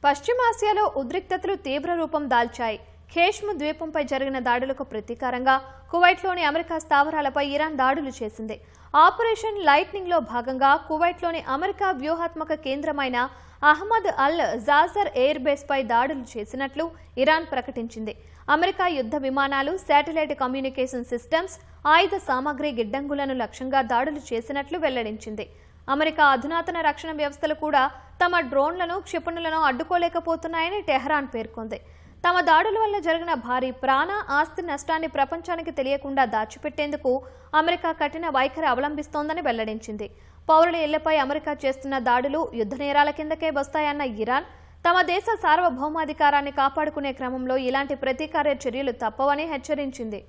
పశ్చిమాసియాలో ఉద్రిక్తతలు తీవ్ర రూపం దాల్చాయి. ఖేష్మ్ ద్వీపంపై జరిగిన దాడులకు ప్రతీకారంగా కువైట్లోని అమెరికా స్థావరాలపై ఇరాన్ దాడులు చేసింది. ఆపరేషన్ లైట్నింగ్లో భాగంగా కువైట్లోని అమెరికా వ్యూహాత్మక కేంద్రమైన అహ్మద్ అల్ జాజర్ ఎయిర్ బేస్పై దాడులు చేసినట్లు ఇరాన్ ప్రకటించింది. అమెరికా యుద్ధ విమానాలు, శాటిలైట్ కమ్యూనికేషన్ సిస్టమ్స్, ఆయుధ సామాగ్రి గిడ్డంగులను లక్ష్యంగా దాడులు చేసినట్లు వెల్లడించింది. అమెరికా అధునాతన రక్షణ వ్యవస్థలు కూడా తమ డ్రోన్లను, క్షిపణులను అడ్డుకోలేకపోతున్నాయని టెహ్రాన్ పేర్కొంది. తమ దాడుల వల్ల జరిగిన భారీ ప్రాణ, ఆస్తి నష్టాన్ని ప్రపంచానికి తెలియకుండా దాచిపెట్టేందుకు అమెరికా కఠిన వైఖరి అవలంబిస్తోందని వెల్లడించింది. పౌరుల ఇళ్లపై అమెరికా చేస్తున్న దాడులు యుద్ధ నేరాల కిందకే వస్తాయన్న ఇరాన్, తమ దేశ సార్వభౌమాధికారాన్ని కాపాడుకునే క్రమంలో ఇలాంటి ప్రతీకార చర్యలు తప్పవని హెచ్చరించింది.